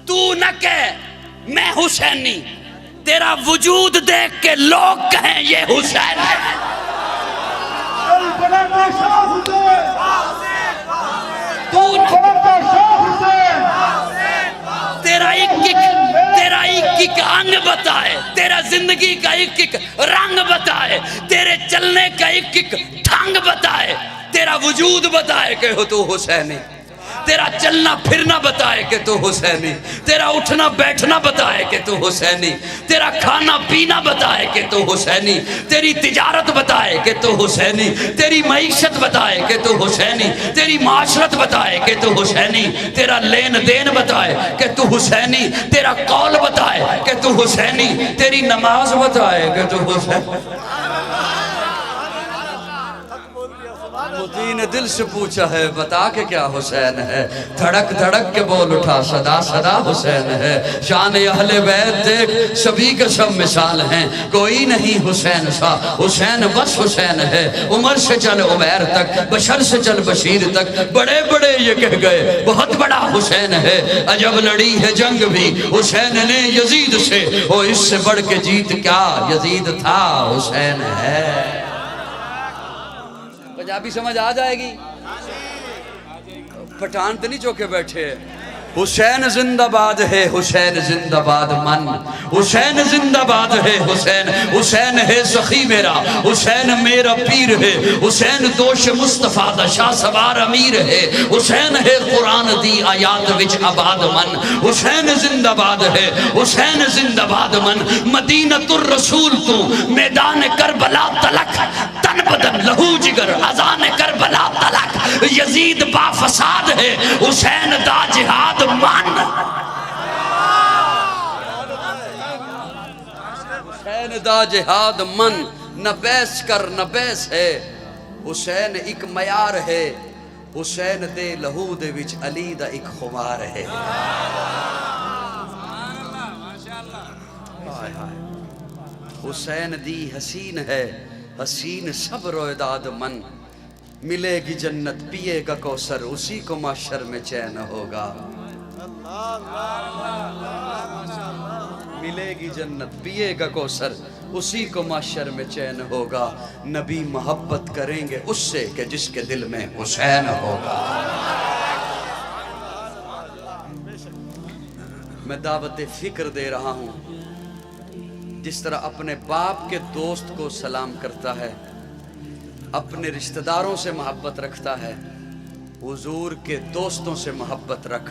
تو نہ کہ میں حسینی، تیرا وجود دیکھ کے لوگ کہیں یہ حسین ہے۔ تیرا ایک ایک انگ بتائے، تیرا زندگی کا ایک ایک رنگ بتائے، تیرے چلنے کا ایک ایک ڈھنگ بتائے، تیرا وجود بتائے کہ تو حسینی، تیرا چلنا پھرنا بتائے کہ تو حسینی، تیرا اٹھنا بیٹھنا بتائے کہ تو حسینی، تیرا کھانا پینا بتائے کہ تو حسینی، تیری تجارت بتائے کہ تو حسینی، تیری معیشت بتائے کہ تو حسینی، تیری معاشرت بتائے کہ تو حسینی، تیرا لین دین بتائے کہ تو حسینی، تیرا قول بتائے کہ تو حسینی، تیری نماز بتائے کہ تو حسینی۔ مدین دل سے پوچھا ہے بتا کہ کیا حسین ہے، دھڑک دھڑک کے بول اٹھا صدا صدا حسین ہے۔ شان اہل بیت دیکھ سبھی کے سب مثال ہیں، کوئی نہیں حسین سا، حسین بس حسین ہے۔ عمر سے چل عمیر تک، بشر سے چل بشیر تک، بڑے بڑے یہ کہہ گئے بہت بڑا حسین ہے۔ عجب لڑی ہے جنگ بھی حسین نے یزید سے، وہ اس سے بڑھ کے جیت کیا یزید تھا حسین ہے۔ پنجابی سمجھ آ جائے گی؟ پٹھان تو نہیں چوکے بیٹھے۔ حسین زندہ باد ہے، حسین زندہ باد من، حسین زندہ باد ہے حسین، حسین ہے سخی میرا، حسین میرا پیر ہے، حسین دوش مصطفیٰ دا شاہ سوار امیر ہے، حسین ہے قرآن دی آیات وچ آباد من، حسین زندہ باد ہے، حسین زندہ باد من۔ مدینۃ الرسول تو میدان کربلا تلک، تن بدن لہو جگر اذان کربلا تلک، یزید با فساد ہے، حسین دا جہاد مان۔ حسین دا جہاد من، نہ بیس کر نہ بیس ہے، حسین ایک معیار ہے، حسین دے لہو دے وچ علی دا ایک خمار ہے۔ حسین دی حسین ہے، حسین صبر و اعداد من، ملے گی جنت پیے گا کوثر، اسی کو محشر میں چین ہوگا۔ ملے گی جنت پیے گا کوثر، اسی کو محشر میں چین ہوگا۔ نبی محبت کریں گے اس سے کہ جس کے دل میں حسین ہوگا۔ میں دعوت فکر دے رہا ہوں، جس طرح اپنے باپ کے دوست کو سلام کرتا ہے، اپنے رشتہ داروں سے محبت رکھتا ہے، حضور کے دوستوں سے محبت رکھ،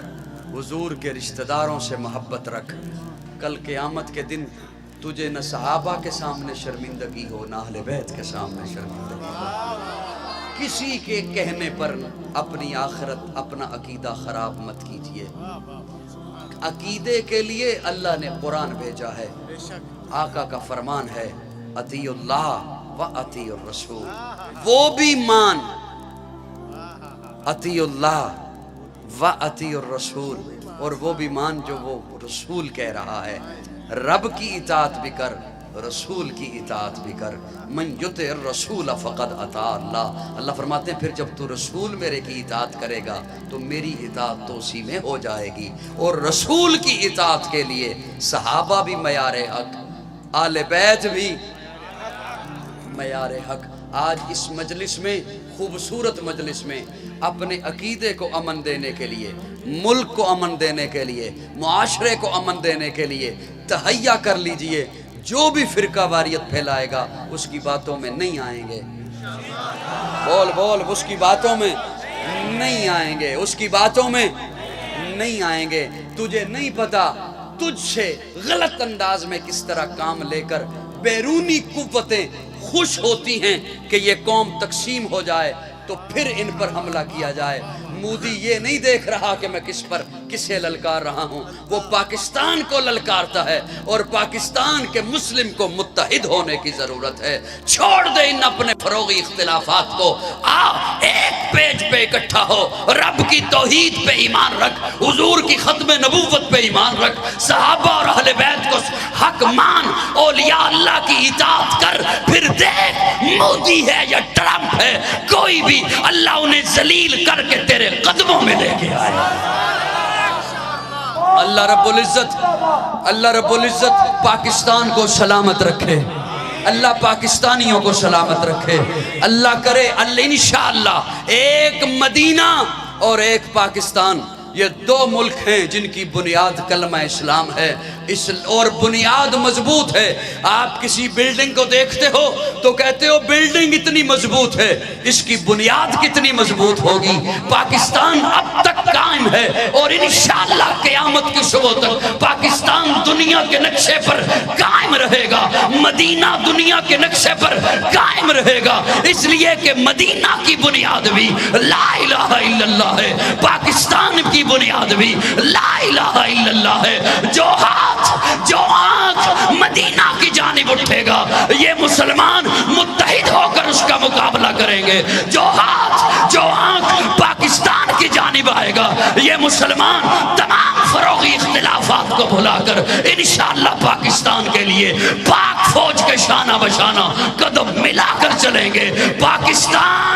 حضور کے رشتہ داروں سے محبت رکھ۔ کل قیامت کے دن تجھے نہ صحابہ کے سامنے شرمندگی ہو، نہ اہل بیت کے سامنے شرمندگی ہو۔ کسی کے کہنے پر اپنی آخرت اپنا عقیدہ خراب مت کیجیے۔ عقیدے کے لیے اللہ نے قرآن بھیجا ہے، آقا کا فرمان ہے اطیع اللہ و اطیع الرسول، وہ بھی مان اطیع اللہ و اطیع الرسول، اور وہ بھی مان جو وہ رسول کہہ رہا ہے۔ رب کی اطاعت بھی کر، رسول کی اطاعت بھی کر۔ من یطع الرسول فقد اطاع اللہ، اللہ فرماتے ہیں پھر جب تو رسول میرے کی اطاعت کرے گا تو میری اطاعت تو اسی میں ہو جائے گی۔ اور رسول کی اطاعت کے لیے صحابہ بھی معیار حق، آل بیت بھی معیار حق۔ آج اس مجلس میں، خوبصورت مجلس میں، اپنے عقیدے کو امن دینے کے لیے، ملک کو امن دینے کے لیے، معاشرے کو امن دینے کے لیے تہیہ کر لیجئے، جو بھی فرقہ واریت پھیلائے گا اس کی باتوں میں نہیں آئیں گے۔ بول بول، اس کی باتوں میں نہیں آئیں گے، اس کی باتوں میں نہیں آئیں گے۔ تجھے نہیں پتا تجھ سے غلط انداز میں کس طرح کام لے کر بیرونی قوتیں خوش ہوتی ہیں کہ یہ قوم تقسیم ہو جائے تو پھر ان پر حملہ کیا جائے۔ مودی یہ نہیں دیکھ رہا کہ میں کسے للکار رہا ہوں، وہ پاکستان کو للکارتا ہے، اور پاکستان کے مسلم کو متحد ہونے کی ضرورت ہے۔ چھوڑ دے ان اپنے فروغی اختلافات کو، آ ایک پیج پہ اکٹھا ہو، رب کی توحید پہ ایمان رکھ، حضور کی ختم نبوت پہ ایمان رکھ، صحابہ اور اہل بیت کو حق مان، اولیاء اللہ کی اطاعت کر، پھر دیکھ مودی ہے یا ٹرمپ ہے، کوئی بھی اللہ انہیں ذلیل کر کے تیرے قدموں میں لے کے آئے۔ اللہ رب العزت پاکستان کو سلامت رکھے، اللہ پاکستانیوں کو سلامت رکھے، اللہ کرے انشاءاللہ ایک مدینہ اور ایک پاکستان، یہ دو ملک ہیں جن کی بنیاد کلمہ اسلام ہے، اور بنیاد مضبوط ہے۔ آپ کسی بلڈنگ کو دیکھتے ہو تو کہتے ہو بلڈنگ اتنی مضبوط ہے، اس کی بنیاد کتنی مضبوط ہوگی۔ پاکستان اب تک قائم ہے اور انشاءاللہ قیامت کی صبح تک پاکستان دنیا کے نقشے پر قائم رہے گا، مدینہ دنیا کے نقشے پر قائم رہے گا، اس لیے کہ مدینہ کی بنیاد بھی لا الہ الا اللہ ہے، پاکستان کی بنیاد بھی لا الہ الا اللہ ہے۔ جو آنکھ مدینہ کی جانب اٹھے گا یہ مسلمان متحد ہو کر اس کا مقابلہ کریں گے، جو آنکھ پاکستان کی جانب آئے گا یہ مسلمان تمام فروغی اختلافات کو بھلا کر انشاءاللہ پاکستان کے لیے پاک فوج کے شانہ بشانہ قدم ملا کر چلیں گے۔ پاکستان